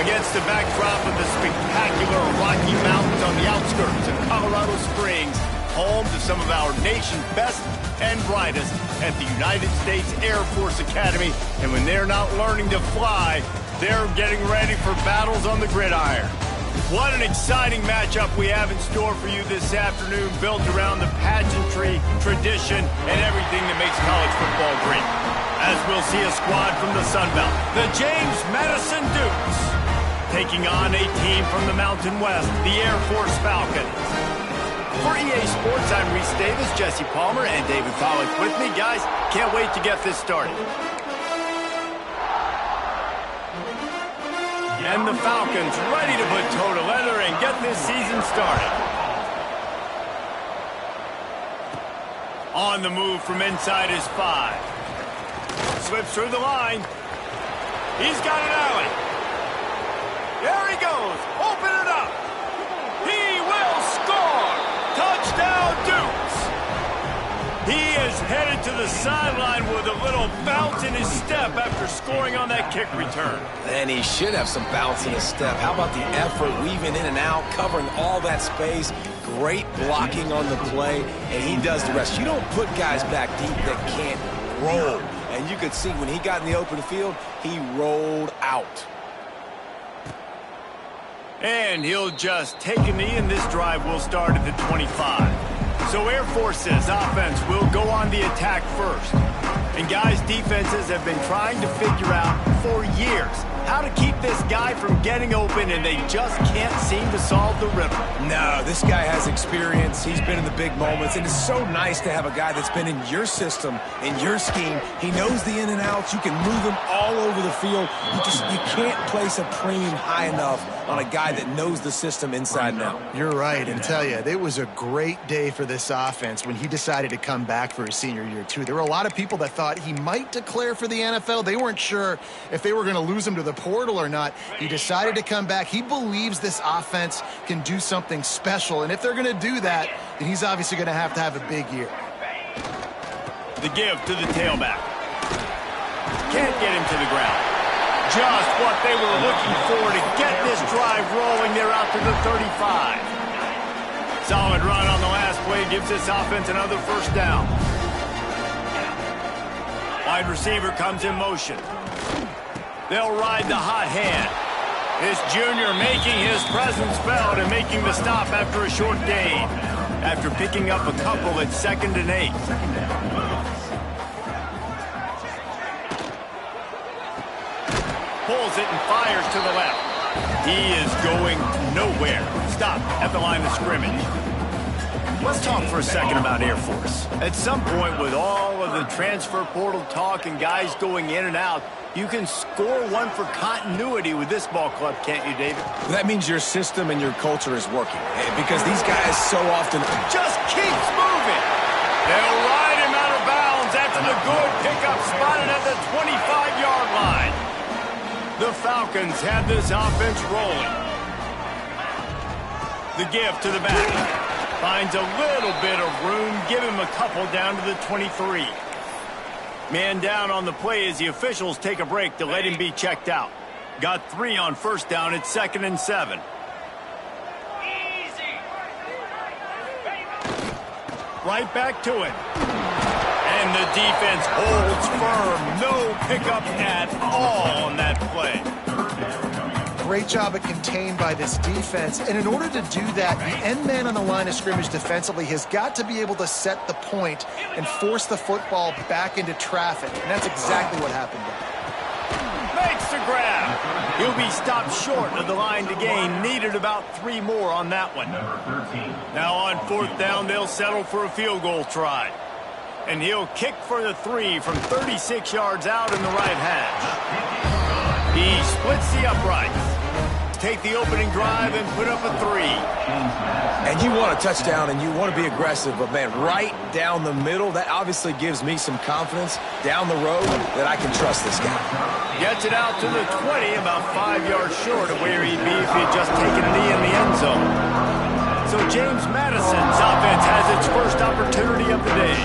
Against the backdrop of the spectacular Rocky Mountains on the outskirts of Colorado Springs, home to some of our nation's best and brightest at the United States Air Force Academy. And when they're not learning to fly, they're getting ready for battles on the gridiron. What an exciting matchup we have in store for you this afternoon, built around the pageantry, tradition, and everything that makes college football great. As we'll see a squad from the Sun Belt, the James Madison Dukes, taking on a team from the Mountain West, the Air Force Falcons. For EA Sports, I'm Reese Davis, Jesse Palmer, and David Pollack with me. Guys, can't wait to get this started. And the Falcons ready to put toe to leather and get this season started. On the move from inside his 5. Slips through the line. He's got an alley. There he goes. Open it up. He will score. Touchdown, Dukes. He is headed to the sideline with a little bounce in his step after scoring on that kick return. And he should have some bounce in his step. How about the effort, weaving in and out, covering all that space, great blocking on the play, and he does the rest. You don't put guys back deep that can't roll. And you could see when he got in the open field, he rolled out. And he'll just take a knee, and this drive will start at the 25. So Air Force's offense will go on the attack first. And guys, defenses have been trying to figure out for years how to keep this guy from getting open, and they just can't seem to solve the riddle. No, this guy has experience. He's been in the big moments, and it's so nice to have a guy that's been in your system, in your scheme. He knows the in and outs. You can move him all over the field. You can't place a premium high enough on a guy that knows the system inside and out. You're right, and tell you, it was a great day for this offense when he decided to come back for his senior year, too. There were a lot of people that thought he might declare for the NFL. They weren't sure if they were going to lose him to the portal or not. He decided to come back. He believes this offense can do something special, and if they're going to do that, then he's obviously going to have a big year. The give to the tailback. Can't get him to the ground. Just what they were looking for to get this drive rolling. They're out to the 35. Solid run on the last play gives this offense another first down. Wide receiver comes in motion. They'll ride the hot hand. This junior making his presence felt and making the stop after a short gain. After picking up a couple at 2nd and 8. Pulls it and fires to the left. He is going nowhere. Stop at the line of scrimmage. Let's talk for a second about Air Force. At some point, with all of the transfer portal talk and guys going in and out, you can score one for continuity with this ball club, can't you, David? That means your system and your culture is working. Because these guys so often just keeps moving. They'll ride him out of bounds after the good pickup spotted at the 25-yard line. The Falcons have this offense rolling. The give to the back. Finds a little bit of room. Give him a couple down to the 23. Man down on the play as the officials take a break to let him be checked out. Got 3 on first down at 2nd and 7. Right back to it. And the defense holds firm. No pickup at all on that play. Great job at contained by this defense. And in order to do that, the end man on the line of scrimmage defensively has got to be able to set the point and force the football back into traffic. And that's exactly what happened there. Makes the grab. He'll be stopped short of the line to gain. Needed about 3 more on that one. Now on 4th down, they'll settle for a field goal try. And he'll kick for the 3 from 36 yards out in the right hash. He splits the uprights. Take the opening drive and put up a 3. And you want a touchdown and you want to be aggressive, but man, right down the middle, that obviously gives me some confidence down the road that I can trust this guy. Gets it out to the 20, about 5 yards short of where he'd be if he'd just taken a knee in the end zone. So James Madison's offense has its first opportunity of the day.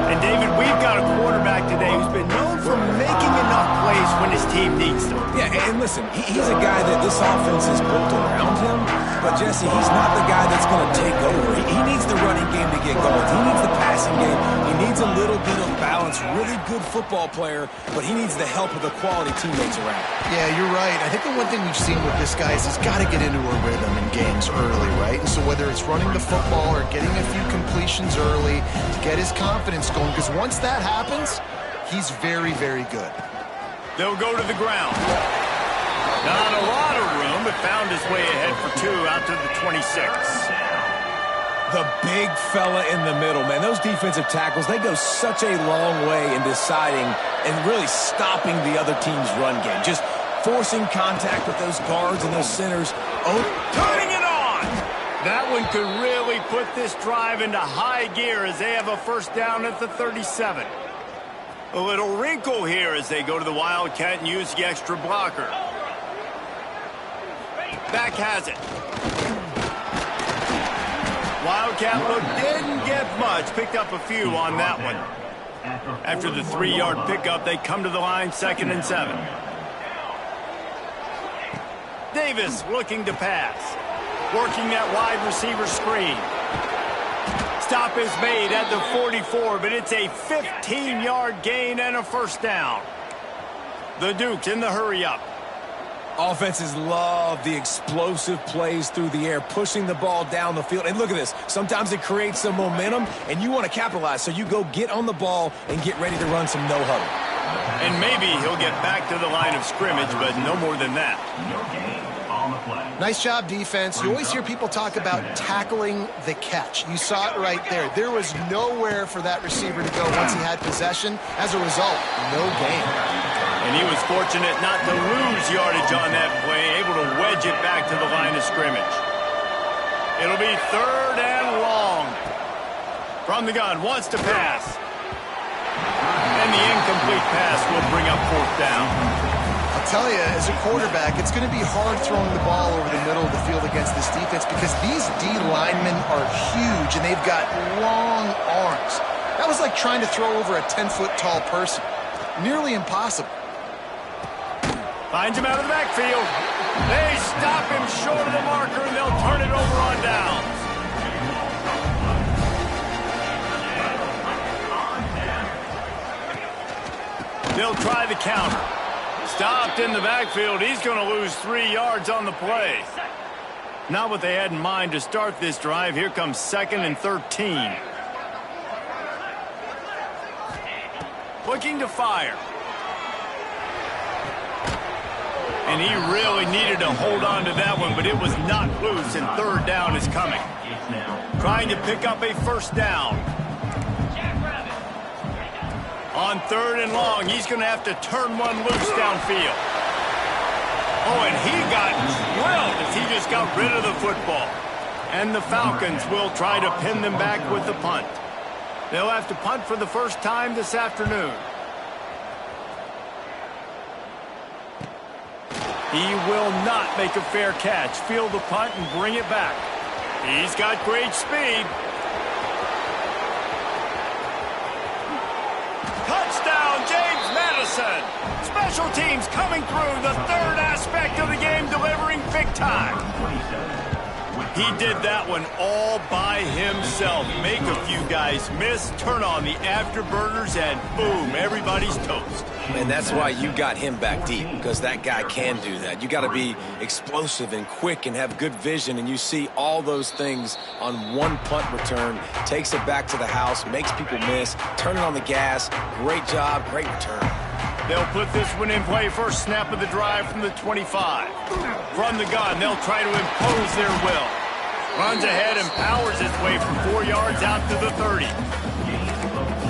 And David, we've got a quarterback today who's been known for making enough plays when his team needs them. Yeah, and listen, he's a guy that this offense is built around him, but Jesse, he's not the guy that's going to take over. He needs the running game to get going. He needs the passing game. He needs a little bit of balance. Really good football player, but he needs the help of the quality teammates around. Yeah, you're right. I think the one thing we've seen with this guy is he's got to get into a rhythm in games early, right? And so whether it's running the football or getting a few completions early to get his confidence going, because once that happens, he's very, very good. They'll go to the ground. Not a lot of room, but found his way ahead for 2 out to the 26. The big fella in the middle, man. Those defensive tackles, they go such a long way in deciding and really stopping the other team's run game. Just forcing contact with those guards and those centers. Oh, turning it on! That one could really put this drive into high gear as they have a first down at the 37. A little wrinkle here as they go to the Wildcat and use the extra blocker. Back has it. Wildcat look didn't get much. Picked up a few on that one. After the 3-yard pickup, they come to the line 2nd and 7. Davis looking to pass. Working that wide receiver screen. Stop is made at the 44, but it's a 15-yard gain and a first down. The Dukes in the hurry-up. Offenses love the explosive plays through the air, pushing the ball down the field. And look at this. Sometimes it creates some momentum, and you want to capitalize. So you go get on the ball and get ready to run some no-huddle. And maybe he'll get back to the line of scrimmage, but no more than that. Nice job, defense. You always hear people talk about tackling the catch. You saw it right there. There was nowhere for that receiver to go once he had possession. As a result, no gain. And he was fortunate not to lose yardage on that play, able to wedge it back to the line of scrimmage. It'll be 3rd and long. From the gun, wants to pass. And the incomplete pass will bring up 4th down. I'll tell you, as a quarterback, it's going to be hard throwing the ball over the middle of the field against this defense because these D linemen are huge and they've got long arms. That was like trying to throw over a 10-foot tall person. Nearly impossible. Finds him out of the backfield. They stop him short of the marker and they'll turn it over on downs. They'll try the counter. Stopped in the backfield. He's going to lose 3 yards on the play. Not what they had in mind to start this drive. Here comes 2nd and 13. Looking to fire. And he really needed to hold on to that one, but it was not loose, and 3rd down is coming. Trying to pick up a first down. On 3rd and long, he's going to have to turn one loose downfield. Oh, and he got drilled as he just got rid of the football. And the Falcons will try to pin them back with the punt. They'll have to punt for the first time this afternoon. He will not make a fair catch. Field the punt and bring it back. He's got great speed. Touchdown, James Madison. Special teams coming through, the 3rd aspect of the game, delivering big time. He did that one all by himself. Make a few guys miss, turn on the afterburners, and boom, everybody's toast. And that's why you got him back deep, because that guy can do that. You got to be explosive and quick and have good vision, and you see all those things on one punt return. Takes it back to the house, makes people miss, turning on the gas. Great job, great return. They'll put this one in play. First snap of the drive from the 25. From the gun, they'll try to impose their will. Runs ahead and powers his way for 4 yards out to the 30.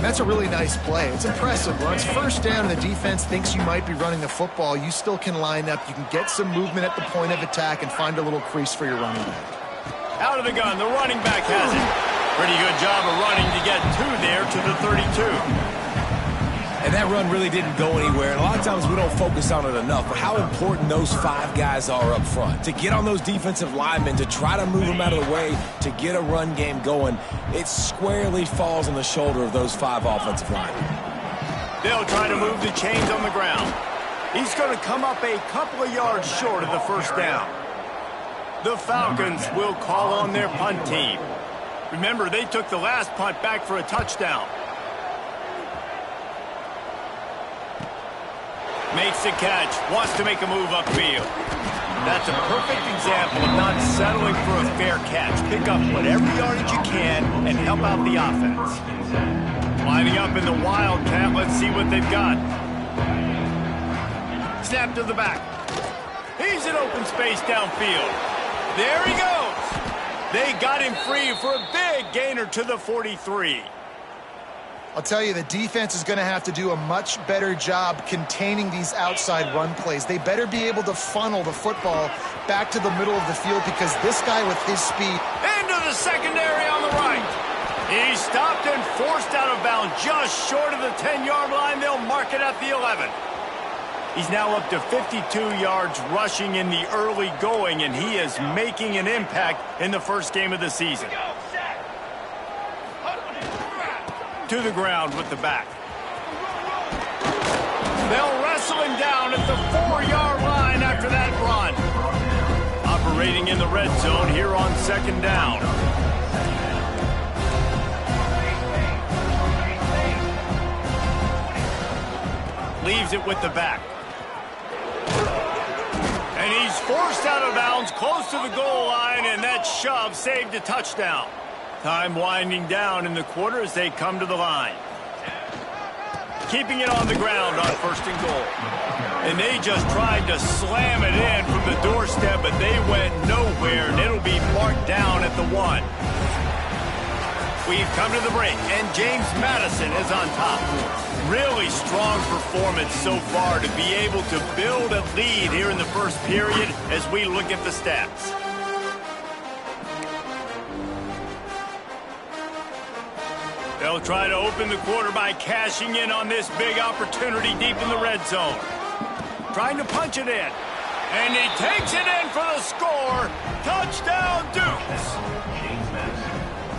That's a really nice play. It's impressive. When it's first down and the defense thinks you might be running the football, you still can line up. You can get some movement at the point of attack and find a little crease for your running back. Out of the gun, the running back has it. Pretty good job of running to get 2 there to the 32. And that run really didn't go anywhere. And a lot of times we don't focus on it enough. But how important those 5 guys are up front. To get on those defensive linemen, to try to move them out of the way, to get a run game going, it squarely falls on the shoulder of those 5 offensive linemen. They'll try to move the chains on the ground. He's going to come up a couple of yards short of the first down. The Falcons will call on their punt team. Remember, they took the last punt back for a touchdown. Makes the catch, wants to make a move upfield. That's a perfect example of not settling for a fair catch. Pick up whatever yardage you can and help out the offense. Lining up in the Wildcat, let's see what they've got. Snap to the back. He's in open space downfield. There he goes. They got him free for a big gainer to the 43. I'll tell you, the defense is going to have to do a much better job containing these outside run plays. They better be able to funnel the football back to the middle of the field because this guy with his speed... Into the secondary on the right. He's stopped and forced out of bounds just short of the 10-yard line. They'll mark it at the 11. He's now up to 52 yards rushing in the early going, and he is making an impact in the first game of the season. To the ground with the back. They'll wrestle him down at the 4-yard line after that run. Operating in the red zone here on second down. Leaves it with the back. And he's forced out of bounds close to the goal line, and that shove saved a touchdown. Time winding down in the quarter as they come to the line. Keeping it on the ground on first and goal. And they just tried to slam it in from the doorstep, but they went nowhere, and it'll be marked down at the 1. We've come to the break, and James Madison is on top. Really strong performance so far to be able to build a lead here in the first period as we look at the stats. They'll try to open the quarter by cashing in on this big opportunity deep in the red zone. Trying to punch it in. And he takes it in for the score. Touchdown, Dukes.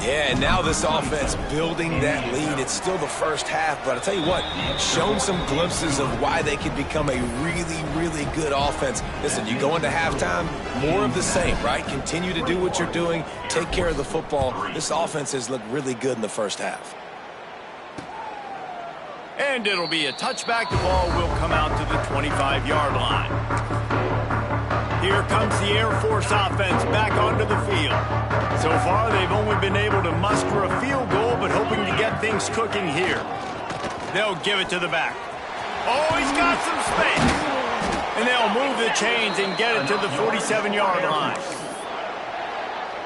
Yeah, and now this offense building that lead. It's still the first half, but I'll tell you what, shown some glimpses of why they could become a really, really good offense. Listen, you go into halftime, more of the same, right? Continue to do what you're doing, take care of the football. This offense has looked really good in the first half. And it'll be a touchback. The ball will come out to the 25-yard line. Here comes the Air Force offense back onto the field. So far, they've only been able to muster a field goal, but hoping to get things cooking here. They'll give it to the back. Oh, he's got some space. And they'll move the chains and get it to the 47-yard line.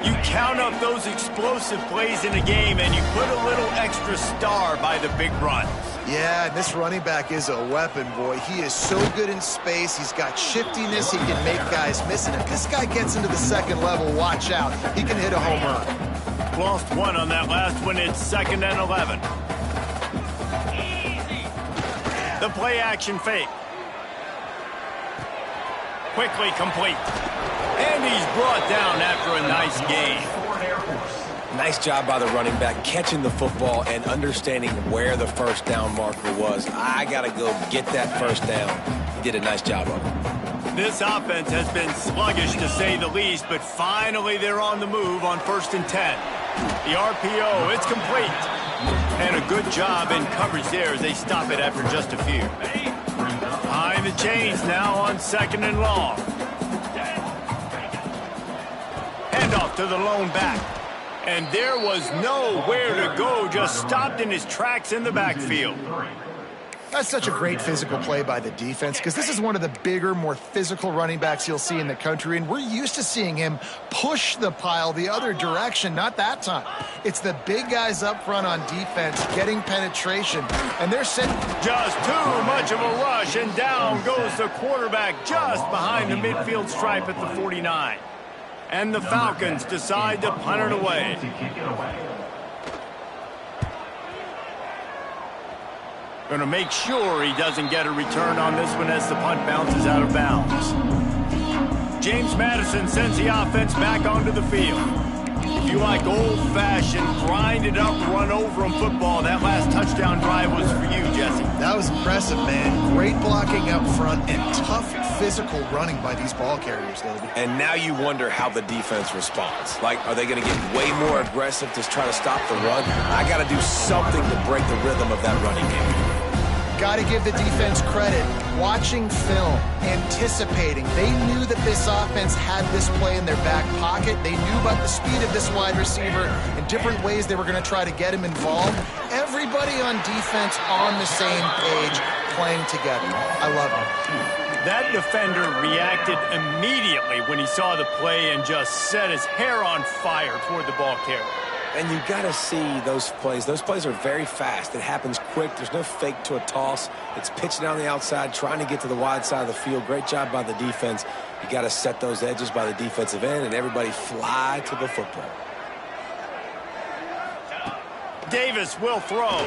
You count up those explosive plays in a game, and you put a little extra star by the big runs. Yeah, this running back is a weapon, boy. He is so good in space. He's got shiftiness. He can make guys miss. And if this guy gets into the second level, watch out. He can hit a home run. Lost one on that last one. It's 2nd and 11. The play action fake. Quickly complete. And he's brought down after a nice gain. Nice job by the running back, catching the football and understanding where the first down marker was. I got to go get that first down. He did a nice job of it. This offense has been sluggish, to say the least, but finally they're on the move on 1st and 10. The RPO, it's complete. And a good job in coverage there as they stop it after just a few. Behind the chains now on 2nd and long. Handoff to the lone back. And there was nowhere to go, just stopped in his tracks in the backfield. That's such a great physical play by the defense because this is one of the bigger, more physical running backs you'll see in the country, and we're used to seeing him push the pile the other direction. Not that time. It's the big guys up front on defense getting penetration, and they're sitting. Just too much of a rush, and down goes the quarterback just behind the midfield stripe at the 49. And the Falcons decide to punt it away. Going to make sure he doesn't get a return on this one as the punt bounces out of bounds. James Madison sends the offense back onto the field. if you like old-fashioned, grind-it-up, run-over-'em football, that last touchdown drive was for you, Jesse. That was impressive, man. Great blocking up front and tough physical running by these ball carriers, David. And now you wonder how the defense responds. Like, are they going to get way more aggressive to try to stop the run? I got to do something to break the rhythm of that running game. Got to give the defense credit. Watching film, anticipating. They knew that this offense had this play in their back pocket. They knew about the speed of this wide receiver and different ways they were going to try to get him involved. Everybody on defense on the same page, playing together. I love it. That defender reacted immediately when he saw the play and just set his hair on fire toward the ball carrier. And you got to see those plays. Those plays are very fast. It happens quick. There's no fake to a toss. It's pitching down the outside, trying to get to the wide side of the field. Great job by the defense. You got to set those edges by the defensive end, and everybody fly to the football. Davis will throw.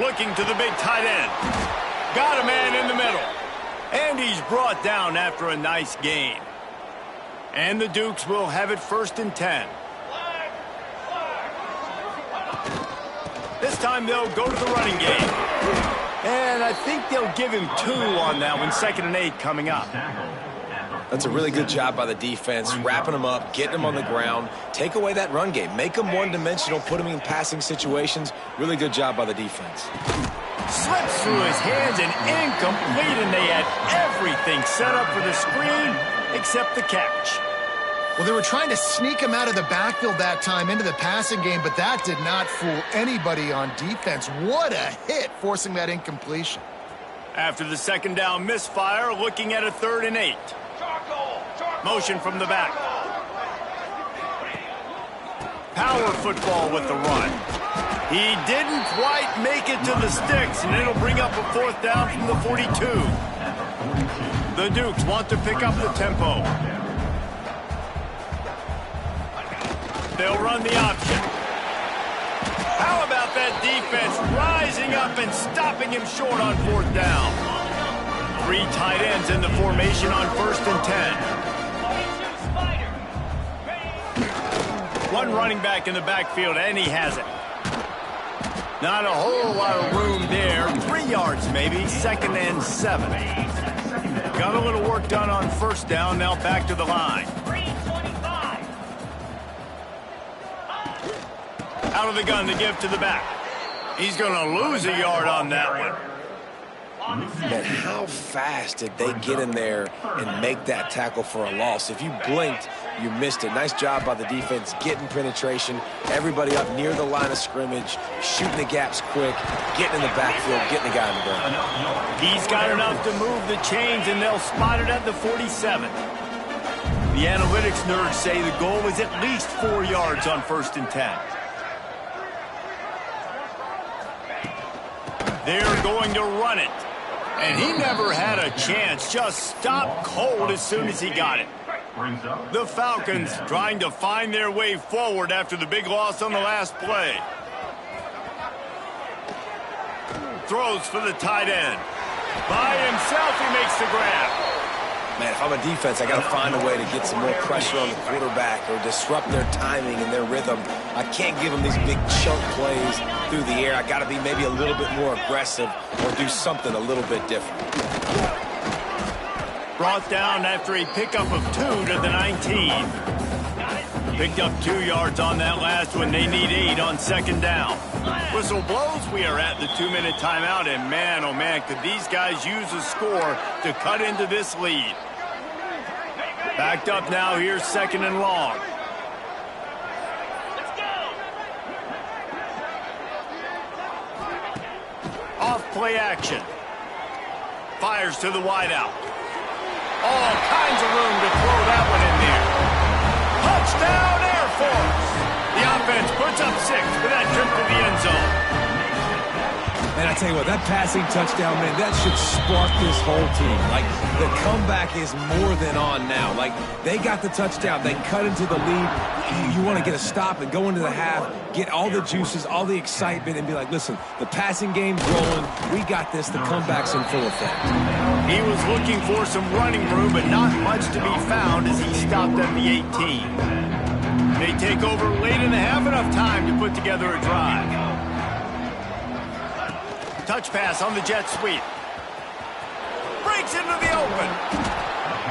Looking to the big tight end. Got a man in the middle. And he's brought down after a nice gain. And the Dukes will have it 1st and 10. This time they'll go to the running game. And I think they'll give him 2 on that one. 2nd and 8 coming up. That's a really good job by the defense, wrapping them up, getting them on the ground. Take away that run game. Make them one-dimensional, put them in passing situations. Really good job by the defense. Slips through his hands and incomplete, and they had everything set up for the screen except the catch. Well, they were trying to sneak him out of the backfield that time into the passing game, but that did not fool anybody on defense. What a hit, forcing that incompletion. After the 2nd down misfire, looking at a 3rd and 8. Motion from the back. Power football with the run. He didn't quite make it to the sticks, and it'll bring up a 4th down from the 42. The Dukes want to pick up the tempo. They'll run the option. How about that defense rising up and stopping him short on 4th down? 3 tight ends in the formation on 1st and 10. 1 running back in the backfield, and he has it. Not a whole lot of room there. 3 yards maybe, 2nd and 7. Got a little work done on 1st down, now back to the line. Out of the gun to give to the back. He's going to lose a yard on that one. Man, how fast did they get in there and make that tackle for a loss? If you blinked, you missed it. Nice job by the defense, getting penetration, everybody up near the line of scrimmage, shooting the gaps quick, getting in the backfield, getting the guy in the ground. He's got enough to move the chains, and they'll spot it at the 47. The analytics nerds say the goal is at least 4 yards on 1st and 10. They're going to run it. And he never had a chance. Just stopped cold as soon as he got it. The Falcons trying to find their way forward after the big loss on the last play. Throws for the tight end. By himself, he makes the grab. Man, if I'm a defense, I got to find a way to get some more pressure on the quarterback or disrupt their timing and their rhythm. I can't give them these big chunk plays through the air. I got to be maybe a little bit more aggressive or do something a little bit different. Brought down after a pickup of 2 to the 19. Picked up 2 yards on that last one. They need 8 on 2nd down. Whistle blows. We are at the 2-minute timeout, and man, oh man, could these guys use a score to cut into this lead. Backed up now here, 2nd and long. Off play action. Fires to the wideout. All kinds of room to throw that one in there. Touchdown, Air Force! The offense puts up 6 for that trip to the end zone. And I tell you what, that passing touchdown, man, that should spark this whole team. Like, the comeback is more than on now. Like, they got the touchdown. They cut into the lead. You want to get a stop and go into the half, get all the juices, all the excitement, and be like, listen, the passing game's rolling. We got this. The comeback's in full effect. He was looking for some running room, but not much to be found as he stopped at the 18. They take over late in the half, enough time to put together a drive. Touch pass on the jet sweep. Breaks into the open.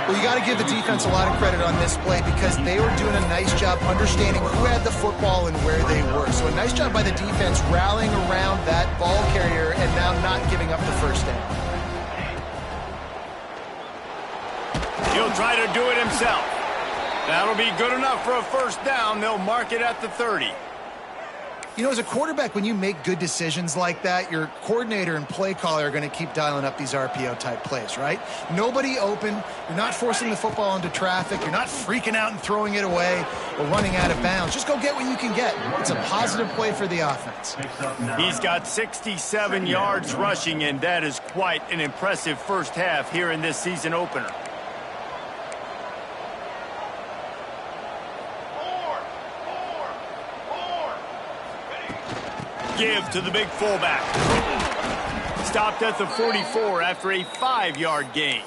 Well, you got to give the defense a lot of credit on this play because they were doing a nice job understanding who had the football and where they were. So a nice job by the defense rallying around that ball carrier and now not giving up the first down. He'll try to do it himself. That'll be good enough for a first down. They'll mark it at the 30. You know, as a quarterback, when you make good decisions like that, your coordinator and play caller are going to keep dialing up these RPO-type plays, right? Nobody open. You're not forcing the football into traffic. You're not freaking out and throwing it away or running out of bounds. Just go get what you can get. It's a positive play for the offense. He's got 67 yards rushing, and that is quite an impressive first half here in this season opener. Give to the big fullback. Stopped at the 44 after a 5-yard gain.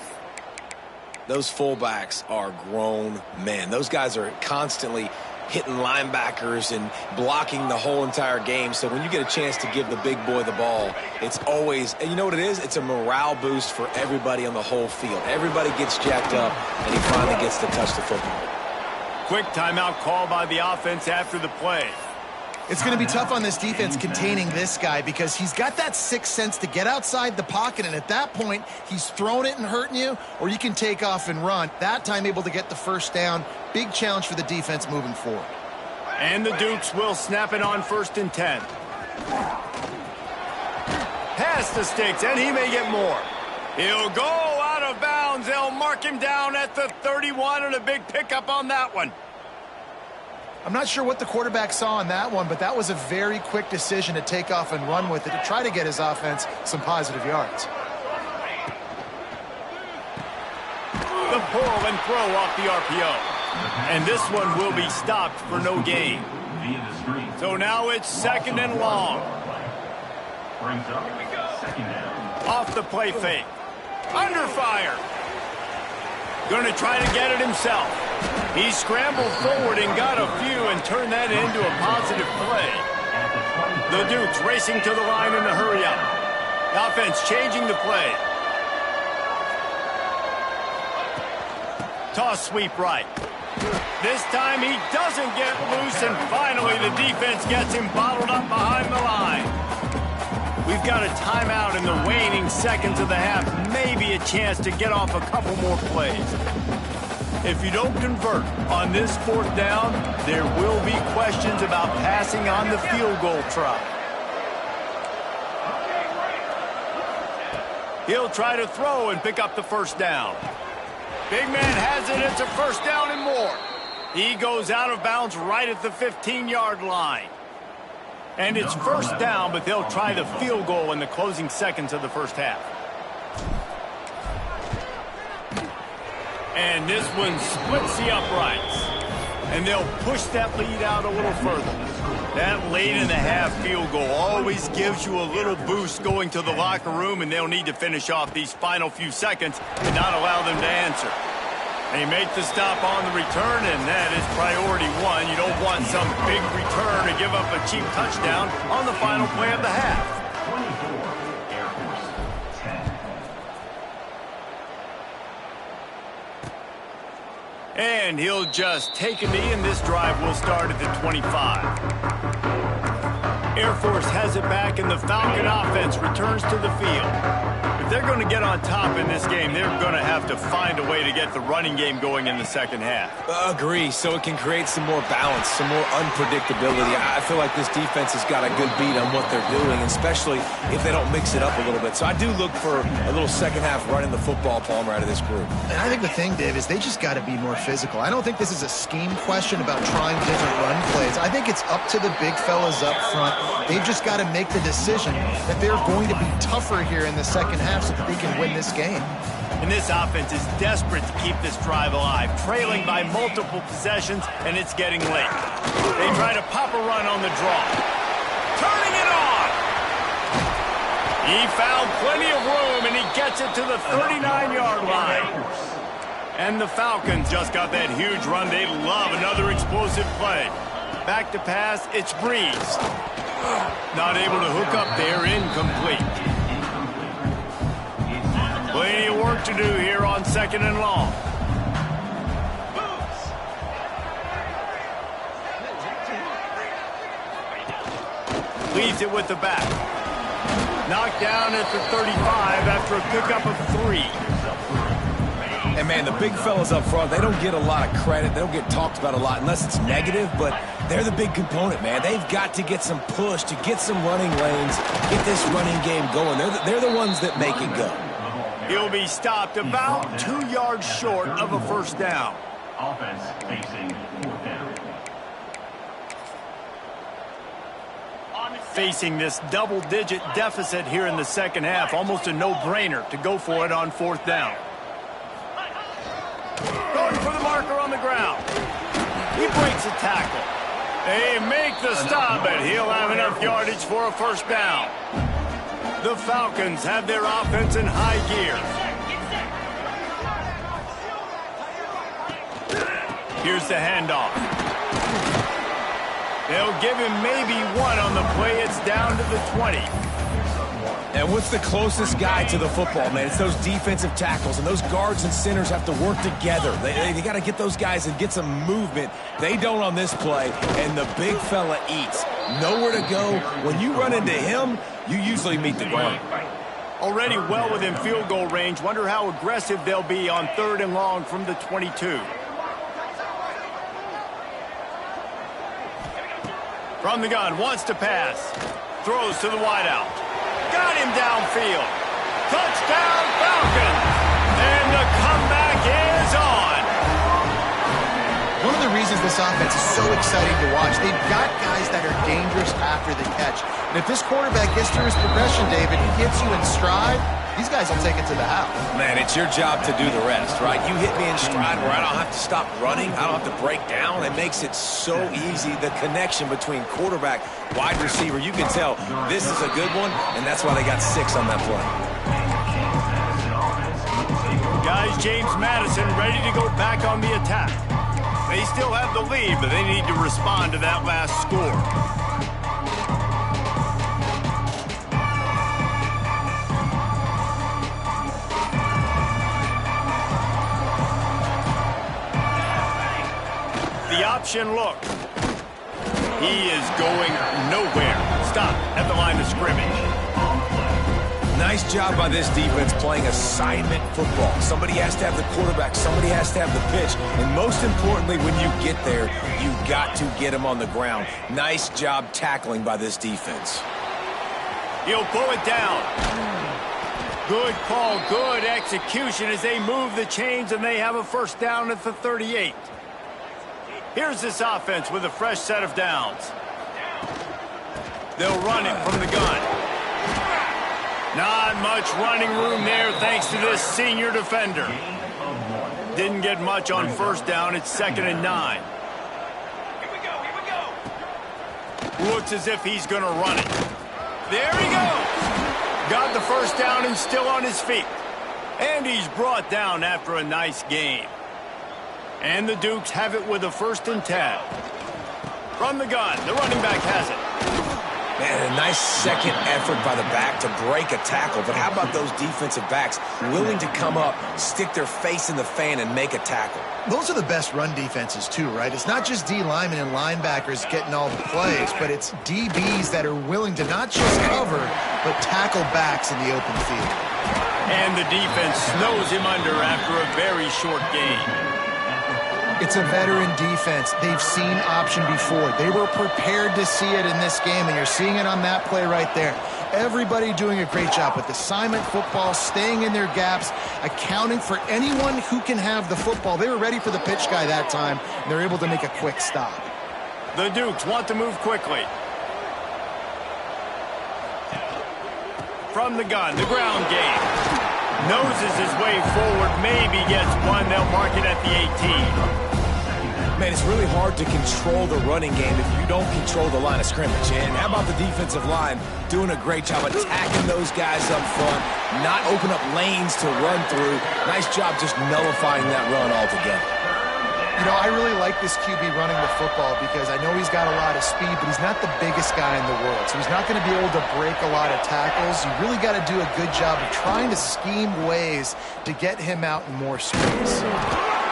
Those fullbacks are grown men. Those guys are constantly hitting linebackers and blocking the whole entire game. So when you get a chance to give the big boy the ball, it's always, and you know what it is? It's a morale boost for everybody on the whole field. Everybody gets jacked up, and he finally gets to touch the football. Quick timeout call by the offense after the play. It's going to be tough on this defense containing this guy because he's got that sixth sense to get outside the pocket, and at that point, he's throwing it and hurting you, or you can take off and run. That time able to get the first down. Big challenge for the defense moving forward. And the Dukes will snap it on 1st and 10. Past the sticks, and he may get more. He'll go out of bounds. They'll mark him down at the 31, and a big pickup on that one. I'm not sure what the quarterback saw on that one, but that was a very quick decision to take off and run with it to try to get his offense some positive yards. The pull and throw off the RPO. And this one will be stopped for no gain. So now it's 2nd and long. Off the play fake. Under fire. Going to try to get it himself. He scrambled forward and got a few and turned that into a positive play. The Dukes racing to the line in a hurry up. Offense changing the play. Toss sweep right. This time he doesn't get loose, and finally the defense gets him bottled up behind the line. We've got a timeout in the waning seconds of the half. Maybe a chance to get off a couple more plays. If you don't convert on this 4th down, there will be questions about passing on the field goal try. He'll try to throw and pick up the first down. Big man has it. It's a first down and more. He goes out of bounds right at the 15-yard line. And it's first down, but they'll try the field goal in the closing seconds of the first half. And this one splits the uprights. And they'll push that lead out a little further. That late in the half field goal always gives you a little boost going to the locker room, and they'll need to finish off these final few seconds and not allow them to answer. They make the stop on the return, and that is priority one. You don't want some big return to give up a cheap touchdown on the final play of the half. And he'll just take a knee, and this drive will start at the 25. Air Force has it back, and the Falcon offense returns to the field. If they're going to get on top in this game, they're going to have to find a way to get the running game going in the second half. Agree, so it can create some more balance, some more unpredictability. I feel like this defense has got a good beat on what they're doing, especially if they don't mix it up a little bit. So I do look for a little second half running the football, Palmer, out of this group. And I think the thing, Dave, is they just got to be more physical. I don't think this is a scheme question about trying different run plays. I think it's up to the big fellas up front. They've just got to make the decision that they're going to be tougher here in the second half so that they can win this game. And this offense is desperate to keep this drive alive, trailing by multiple possessions, and it's getting late. They try to pop a run on the draw. Turning it on! He found plenty of room, and he gets it to the 39-yard line. And the Falcons just got that huge run. They love another explosive play. Back to pass, it's Breeze. Not able to hook up there, incomplete. Plenty of work to do here on 2nd and long. Leads it with the back. Knocked down at the 35 after a pickup of 3. And, man, the big fellas up front, they don't get a lot of credit. They don't get talked about a lot unless it's negative, but they're the big component, man. They've got to get some push, to get some running lanes, get this running game going. They're the ones that make it go. He'll be stopped about 2 yards short of a first down. Offense facing 4th down. Facing this double-digit deficit here in the second half, almost a no-brainer to go for it on 4th down. Going for the marker on the ground. He breaks a tackle. They make the stop, but he'll have enough yardage for a first down. The Falcons have their offense in high gear. Here's the handoff. They'll give him maybe 1 on the play. It's down to the 20. And what's the closest guy to the football, man? It's those defensive tackles, and those guards and centers have to work together. They got to get those guys and get some movement. They don't on this play, and the big fella eats. Nowhere to go. When you run into him, you usually meet the ground. Already well within field goal range. Wonder how aggressive they'll be on 3rd and long from the 22. From the gun, wants to pass. Throws to the wideout. Got him downfield. Touchdown Falcons. And the comeback is on. One of the reasons this offense is so exciting to watch, they've got guys that are dangerous after the catch. And if this quarterback gets through his progression, David, he hits you in stride, these guys will take it to the house. Man, it's your job to do the rest, right? You hit me in stride where I don't have to stop running. I don't have to break down. It makes it so easy. The connection between quarterback, wide receiver, you can tell this is a good one, and that's why they got 6 on that play. Guys, James Madison ready to go back on the attack. They still have the lead, but they need to respond to that last score. The option look. He is going nowhere. Stop at the line of scrimmage. Nice job by this defense playing assignment football. Somebody has to have the quarterback. Somebody has to have the pitch. And most importantly, when you get there, you got to get him on the ground. Nice job tackling by this defense. He'll pull it down. Good call, good execution as they move the chains and they have a first down at the 38. Here's this offense with a fresh set of downs. They'll run it from the gun. Not much running room there thanks to this senior defender. Didn't get much on first down. It's 2nd and 9. Looks as if he's going to run it. There he goes. Got the first down and still on his feet. And he's brought down after a nice game. And the Dukes have it with a 1st and 10. From the gun, the running back has it. Man, a nice second effort by the back to break a tackle. But how about those defensive backs willing to come up, stick their face in the fan, and make a tackle? Those are the best run defenses, too, right? It's not just D linemen and linebackers getting all the plays, but it's DBs that are willing to not just cover, but tackle backs in the open field. And the defense snows him under after a very short game. It's a veteran defense. They've seen option before. They were prepared to see it in this game, and you're seeing it on that play right there. Everybody doing a great job with assignment football, staying in their gaps, accounting for anyone who can have the football. They were ready for the pitch guy that time, and they're able to make a quick stop. The Dukes want to move quickly. From the gun, the ground game. Noses his way forward, maybe gets one. They'll mark it at the 18. Man, it's really hard to control the running game if you don't control the line of scrimmage. And how about the defensive line doing a great job attacking those guys up front, not open up lanes to run through. Nice job just nullifying that run altogether. You know, I really like this QB running the football because I know he's got a lot of speed, but he's not the biggest guy in the world. So he's not going to be able to break a lot of tackles. You really got to do a good job of trying to scheme ways to get him out in more space.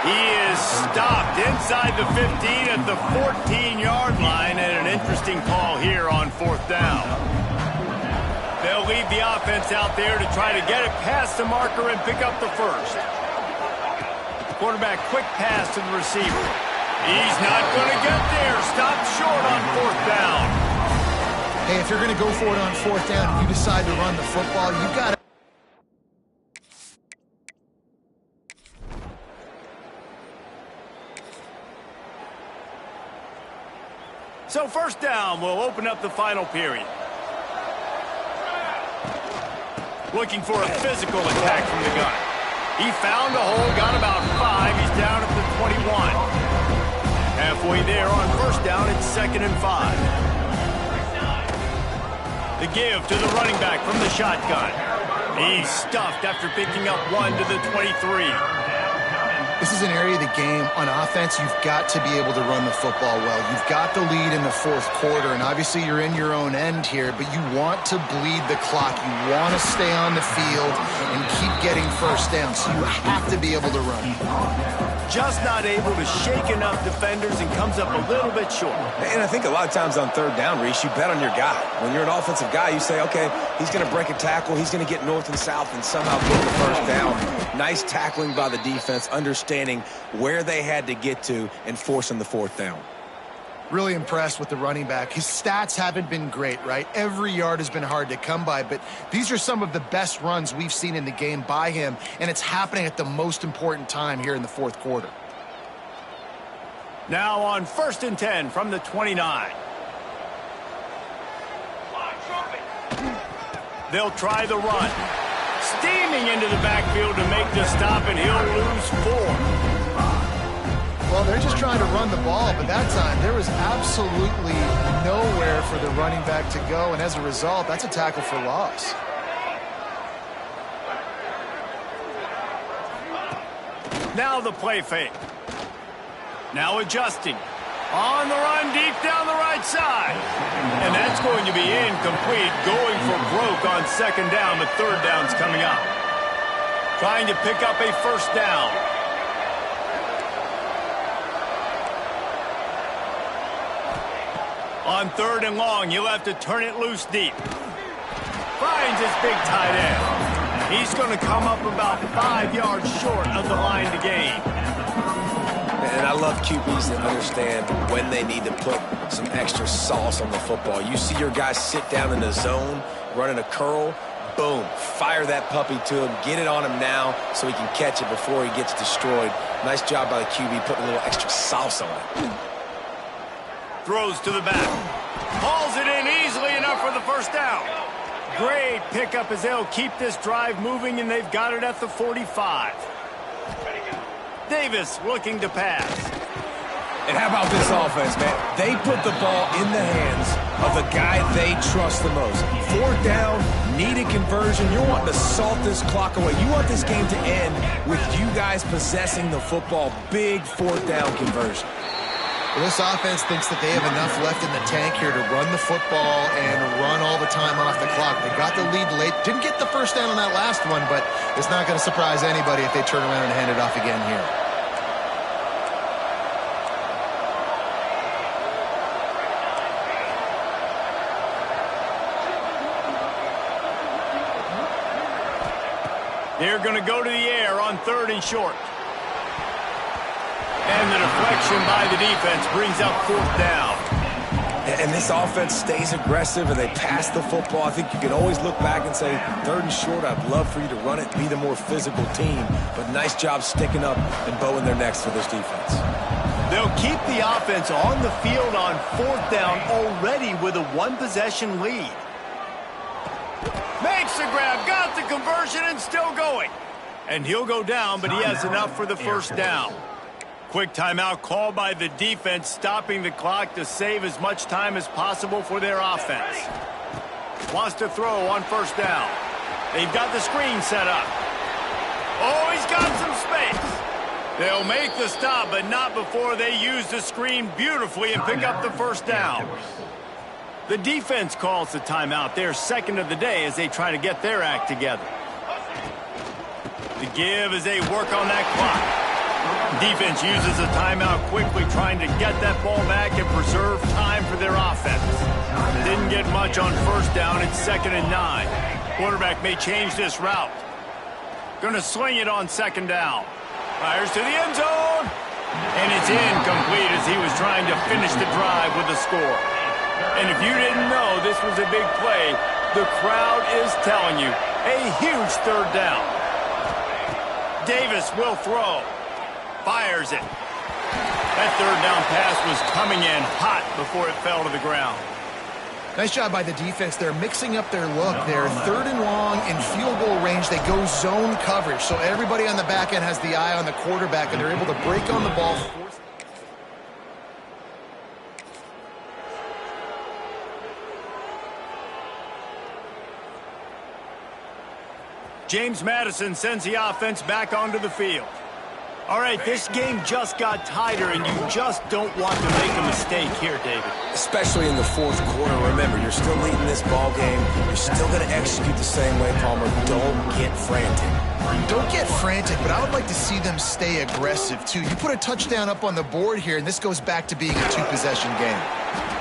He is stopped inside the 15 at the 14-yard line, and an interesting call here on 4th down. They'll leave the offense out there to try to get it past the marker and pick up the first. Quarterback quick pass to the receiver. He's not going to get there. Stopped short on 4th down. Hey, if you're going to go for it on 4th down and you decide to run the football, you've got to... So 1st down will open up the final period. Looking for a physical attack from the gun. He found a hole, got about 5. He's down at the 21. Halfway there on 1st down, it's 2nd and 5. The give to the running back from the shotgun. He's stuffed after picking up 1 to the 23. This is an area of the game on offense you've got to be able to run the football well. You've got the lead in the 4th quarter, and obviously you're in your own end here, but you want to bleed the clock. You want to stay on the field and keep getting 1st down, so you have to be able to run. Just not able to shake enough defenders and comes up a little bit short. And I think a lot of times on 3rd down, Reese, you bet on your guy. When you're an offensive guy, you say, okay, he's going to break a tackle, he's going to get north and south and somehow get the 1st down. Nice tackling by the defense, understanding where they had to get to and forcing the 4th down. Really impressed with the running back. His stats haven't been great, right? Every yard has been hard to come by, but these are some of the best runs we've seen in the game by him, and it's happening at the most important time here in the 4th quarter. Now on 1st and 10 from the 29. They'll try the run. Steaming into the backfield to make the stop, and he'll lose 4. Well, they're just trying to run the ball, but that time there was absolutely nowhere for the running back to go, and as a result, that's a tackle for loss. Now the play fake. Now adjusting. On the run deep down the right side. And that's going to be incomplete, going for broke on 2nd down, but 3rd down's coming up. Trying to pick up a 1st down. On 3rd and long, he'll have to turn it loose deep. Finds his big tight end. He's going to come up about 5 yards short of the line to gain. And I love QBs that understand when they need to put some extra sauce on the football. You see your guys sit down in the zone, running a curl, boom, fire that puppy to him, get it on him now so he can catch it before he gets destroyed. Nice job by the QB putting a little extra sauce on it. Throws to the back. Hauls it in easily enough for the 1st down. Great pickup as they'll keep this drive moving, and they've got it at the 45. Davis looking to pass. And how about this offense, man? They put the ball in the hands of the guy they trust the most. 4th down, need a conversion. You're wanting to salt this clock away. You want this game to end with you guys possessing the football. Big 4th down conversion. Well, this offense thinks that they have enough left in the tank here to run the football and run all the time off the clock. They got the lead late. Didn't get the 1st down on that last one, but it's not going to surprise anybody if they turn around and hand it off again here. They're going to go to the air on 3rd and short. And the deflection by the defense brings up 4th down. And this offense stays aggressive and they pass the football. I think you can always look back and say, 3rd and short, I'd love for you to run it, be the more physical team. But nice job sticking up and bowing their necks for this defense. They'll keep the offense on the field on 4th down already with a 1-possession lead. Makes the grab, got the conversion, and still going. And he'll go down, but he has enough for the 1st down. Quick timeout called by the defense, stopping the clock to save as much time as possible for their offense. Wants to throw on first down. They've got the screen set up. Oh, he's got some space. They'll make the stop, but not before they use the screen beautifully and pick up the first down. The defense calls the timeout, their second of the day, as they try to get their act together. The give as they work on that clock. Defense uses a timeout quickly, trying to get that ball back and preserve time for their offense. Didn't get much on first down. It's 2nd and 9. Quarterback may change this route. Going to swing it on 2nd down. Fires to the end zone. And it's incomplete as he was trying to finish the drive with a score. And if you didn't know this was a big play, the crowd is telling you, a huge 3rd down. Davis will throw. Fires it. That 3rd down pass was coming in hot before it fell to the ground. Nice job by the defense. They're mixing up their look. They're 3rd and long in field goal range. They go zone coverage. So everybody on the back end has the eye on the quarterback, and they're able to break on the ball. James Madison sends the offense back onto the field. All right, this game just got tighter, and you just don't want to make a mistake here, David. Especially in the 4th quarter. Remember, you're still leading this ball game. You're still going to execute the same way, Palmer. Don't get frantic. Don't get frantic, but I would like to see them stay aggressive, too. You put a touchdown up on the board here, and this goes back to being a 2-possession game.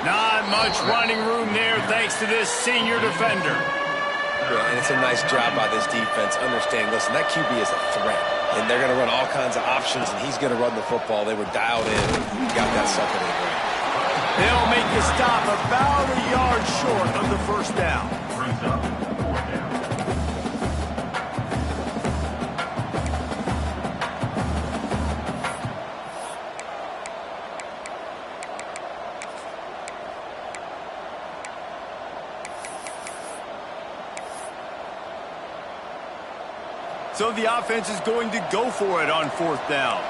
Not much running room there thanks to this senior defender. Yeah, and it's a nice job by this defense. Understand, listen, that QB is a threat. And they're going to run all kinds of options, and he's going to run the football. They were dialed in. Got that sucker to the ground. They'll make the stop about a yard short of the first down. Brings up 4th down. So the offense is going to go for it on 4th down.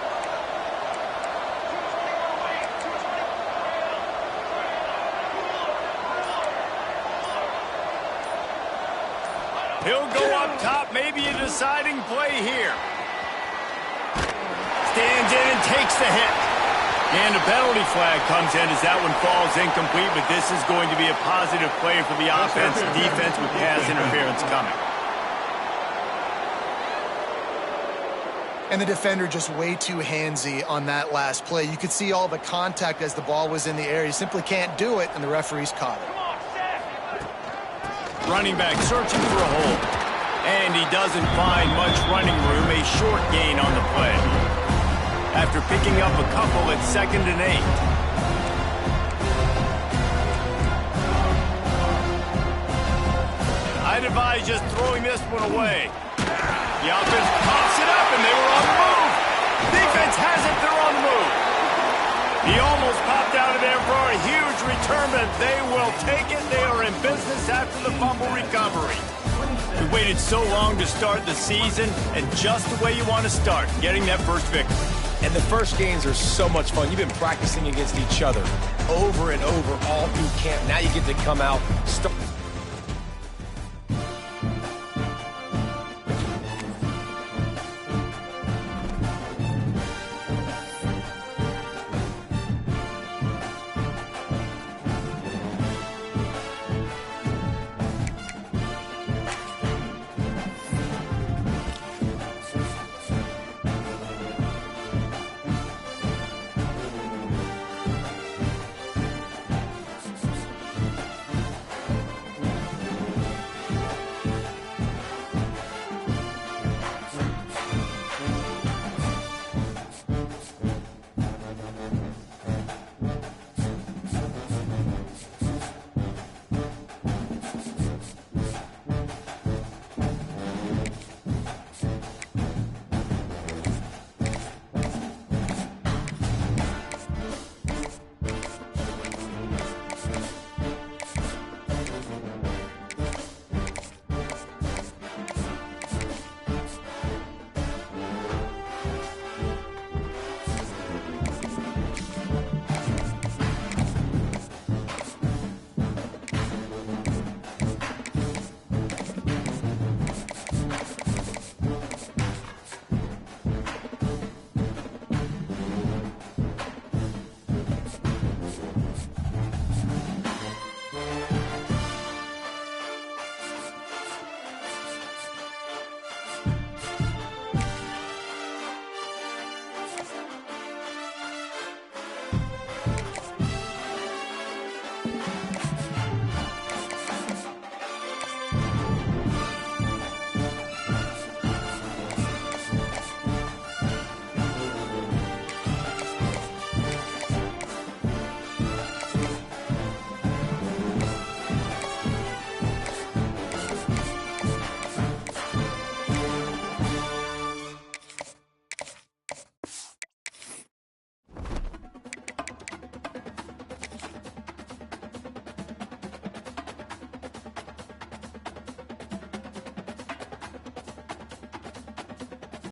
He'll go up top, maybe a deciding play here. Stands in and takes the hit. And a penalty flag comes in as that one falls incomplete, but this is going to be a positive play for the offense and defense with pass interference coming. And the defender just way too handsy on that last play. You could see all the contact as the ball was in the air. He simply can't do it, and the referees caught it. Running back searching for a hole. And he doesn't find much running room. A short gain on the play. After picking up a couple at 2nd and 8. I'd advise just throwing this one away. The offense pops it up, and they were on the move. Defense has it, they're on the move. He almost popped out of there for a huge return, but they will take it. They are in business after the fumble recovery. We waited so long to start the season, and just the way you want to start, getting that first victory. And the first games are so much fun. You've been practicing against each other over and over all through camp. Now you get to come out, start